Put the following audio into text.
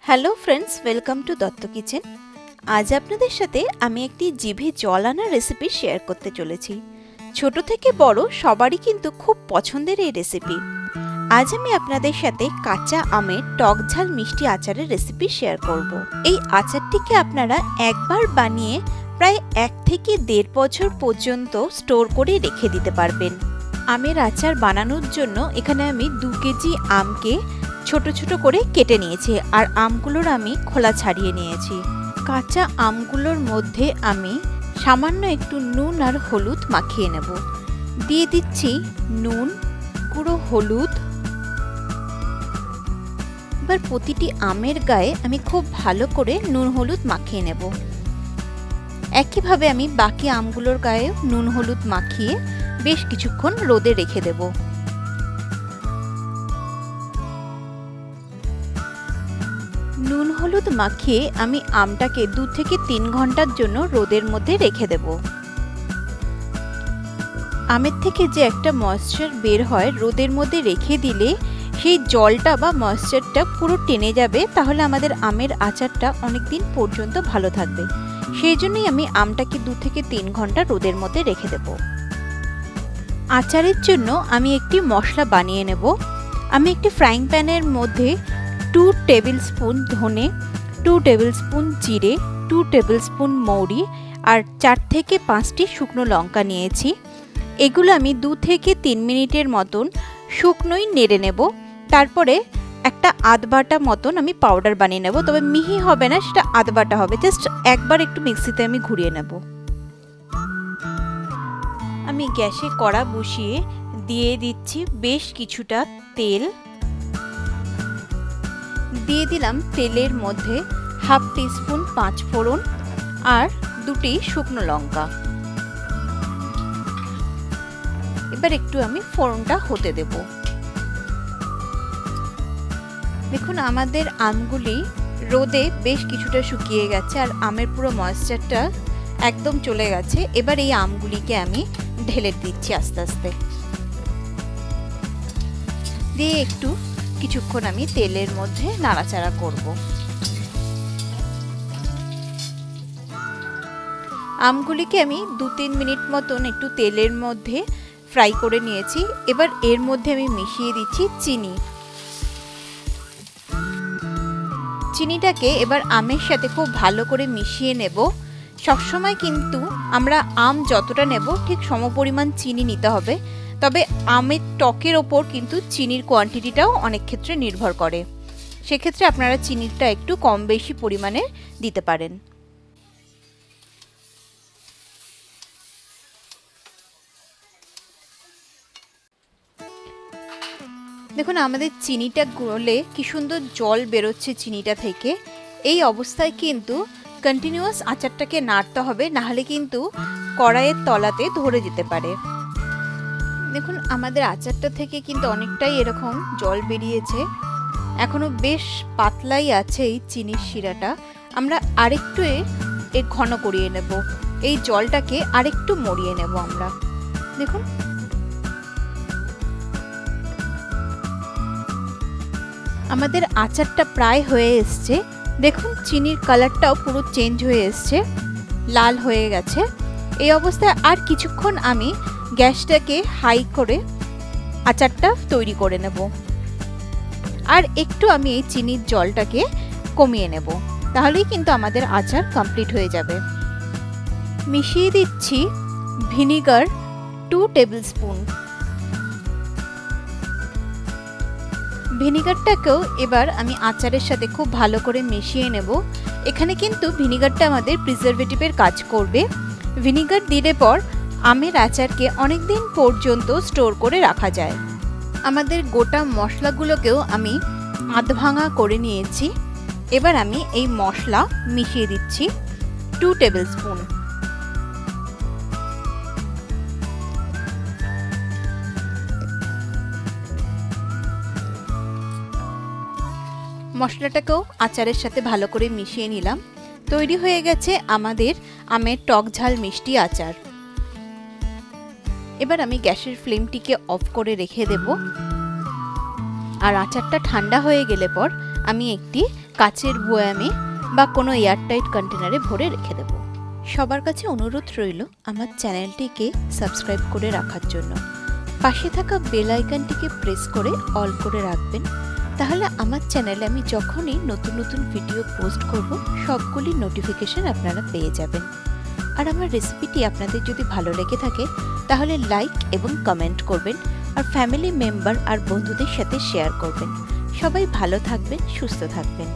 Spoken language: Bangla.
Hello friends, welcome to Dutta kitchen. আজ আপনাদের সাথে আমি একটি জিভে জল আনা রেসিপি শেয়ার করতে চলেছি। ছোট থেকে বড় সবারই কিন্তু খুব পছন্দের এই রেসিপি। আজ আমি আপনাদের সাথে কাঁচা আমের টক ঝাল মিষ্টি আচারের রেসিপি শেয়ার করব। এই আচারটিকে আপনারা একবার বানিয়ে প্রায় 1 থেকে 1.5 বছর পর্যন্ত স্টোর করে রেখে দিতে পারবেন। আমের আচার বানানোর জন্য এখানে আমি 2 কেজি আমকে ছোট ছোট করে কেটে নিয়েছি, আর আমগুলোর আমি খোলা ছাড়িয়ে নিয়েছি। কাঁচা আমগুলোর মধ্যে আমি সামান্য একটু নুন আর হলুদ মাখিয়ে নেব। দিয়ে দিচ্ছি নুন, গুঁড়ো হলুদ। এবার প্রতিটি আমের গায়ে আমি খুব ভালো করে নুন হলুদ মাখিয়ে নেব। একইভাবে আমি বাকি আমগুলোর গায়ে নুন হলুদ মাখিয়ে বেশ কিছুক্ষণ রোদে রেখে দেব। নুন হলুদ মাখিয়ে আমি আমটাকে 2 থেকে 3 ঘন্টার জন্য রোদের মধ্যে রেখে দেব। আমের থেকে যে একটা ময়েশ্চার বের হয়, রোদের মধ্যে রেখে দিলে সেই জলটা বা ময়েশ্চারটা পুরো টেনে যাবে, তাহলে আমাদের আমের আচারটা অনেক দিন পর্যন্ত ভালো থাকবে। সেই জন্যই আমি আমটাকে 2 থেকে 3 ঘন্টা রোদের মধ্যে রেখে দেব। আচারের জন্য আমি একটি মশলা বানিয়ে নেব। আমি একটি ফ্রাইং প্যানের মধ্যে 2 টেবিল স্পুন ধনে, 2 টেবিল স্পুন জিরে, 2 টেবিল স্পুন মৌরি আর 4 থেকে 5টি শুকনো লঙ্কা নিয়েছি। এগুলো আমি 2 থেকে 3 মিনিটের মতন শুকনোই নেড়ে নেব। তারপরে একটা আধবাটা মতন আমি পাউডার বানিয়ে নেব, তবে মিহি হবে না, সেটা আধবাটা হবে। জাস্ট একবার একটু মিক্সিতে আমি ঘুরিয়ে নেব। আমি গ্যাসে কড়া বসিয়ে দিয়ে দিচ্ছি বেশ কিছুটা তেল। দিয়ে দিলাম তেলের মধ্যে হাফ টিস্পুন 5 ফোড়ন আর 2টি শুকনো লঙ্কা। এবার একটু আমি ফোড়নটা হতে দেব। দেখুন, আমাদের আমগুলি রোদে বেশ কিছুটা শুকিয়ে গেছে আর আমের পুরো ময়েশ্চারটা একদম চলে গেছে। এবার এই আমগুলিকে আমি ঢেলে দিচ্ছি আস্তে আস্তে। দিয়ে একটু কিছুক্ষণ আমি তেলের মধ্যে নাড়াচাড়া করব। আমগুলিকে আমি 2-3 মিনিট মতন একটু তেলের মধ্যে ফ্রাই করে নিয়েছি। এবার এর মধ্যে আমি মিশিয়ে দিচ্ছি চিনি। চিনিটাকে এবার আমের সাথে খুব ভালো করে মিশিয়ে নেব। সবসময় কিন্তু আমরা আম যতটা নেব ঠিক সমপরিমাণ চিনি নিতে হবে, তবে আমের টকের ওপর কিন্তু চিনির কোয়ান্টিটিটাও অনেক ক্ষেত্রে নির্ভর করে। সেক্ষেত্রে আপনারা চিনিটা একটু কম বেশি পরিমাণে দিতে পারেন। দেখুন, আমাদের চিনিটা গলে কি সুন্দর জল বেরোচ্ছে চিনিটা থেকে। এই অবস্থায় কিন্তু কন্টিনিউয়াস আচারটাকে নাড়তে হবে, নাহলে কিন্তু কড়াইয়ের তলাতে ধরে যেতে পারে। দেখুন, আমাদের আচারটা থেকে কিন্তু অনেকটাই এরকম জল বেরিয়েছে। এখনো বেশ পাতলাই আছে এই চিনির শিরাটা। আমরা আরেকটু ঘন করিয়ে নেব। এই জলটাকে আরেকটু মরিয়ে নেব আমরা। দেখুন, আমাদের আচারটা প্রায় হয়ে এসছে। দেখুন, চিনির কালারটাও পুরো চেঞ্জ হয়ে এসছে, লাল হয়ে গেছে। এই অবস্থায় আর কিছুক্ষণ আমি গ্যাসটাকে হাই করে আচারটা তৈরি করে নেব। আর একটু আমি এই চিনির জলটাকে কমিয়ে নেব, তাহলেই কিন্তু আমাদের আচার কমপ্লিট হয়ে যাবে। মিশিয়ে দিচ্ছি ভিনিগার 2 টেবিল স্পুন। ভিনিগারটাকেও এবার আমি আচারের সাথে খুব ভালো করে মিশিয়ে নেব। এখানে কিন্তু ভিনিগারটা আমাদের প্রিজারভেটিভের কাজ করবে। ভিনিগার দিলে পর আমের আচারকে অনেক দিন পর্যন্ত স্টোর করে রাখা যায়। আমাদের গোটা মশলাগুলোকেও আমি আধ ভাঙা করে নিয়েছি। এবার আমি এই মশলা মিশিয়ে দিচ্ছি 2 টেবিল স্পুন। মশলাটাকেও আচারের সাথে ভালো করে মিশিয়ে নিলাম। তৈরি হয়ে গেছে আমাদের আমের টক ঝাল মিষ্টি আচার। এবার আমি গ্যাসের ফ্লেমটিকে অফ করে রেখে দেব। আর আচারটা ঠান্ডা হয়ে গেলে পর আমি একটি কাচের বয়ামে বা কোনো এয়ারটাইট কন্টেনারে ভরে রেখে দেব। সবার কাছে অনুরোধ রইল আমার চ্যানেলটিকে সাবস্ক্রাইব করে রাখার জন্য। পাশে থাকা বেল আইকনটিকে প্রেস করে অল করে রাখবেন, তাহলে আমার চ্যানেলে আমি যখনই নতুন নতুন ভিডিও পোস্ট করব সবগুলি নোটিফিকেশন আপনারা পেয়ে যাবেন। আর আমার রেসিপিটি আপনাদের যদি ভালো লেগে থাকে তাহলে লাইক এবং কমেন্ট করবেন, আর ফ্যামিলি মেম্বার আর বন্ধুদের সাথে শেয়ার করবেন। সবাই ভালো থাকবেন, সুস্থ থাকবেন।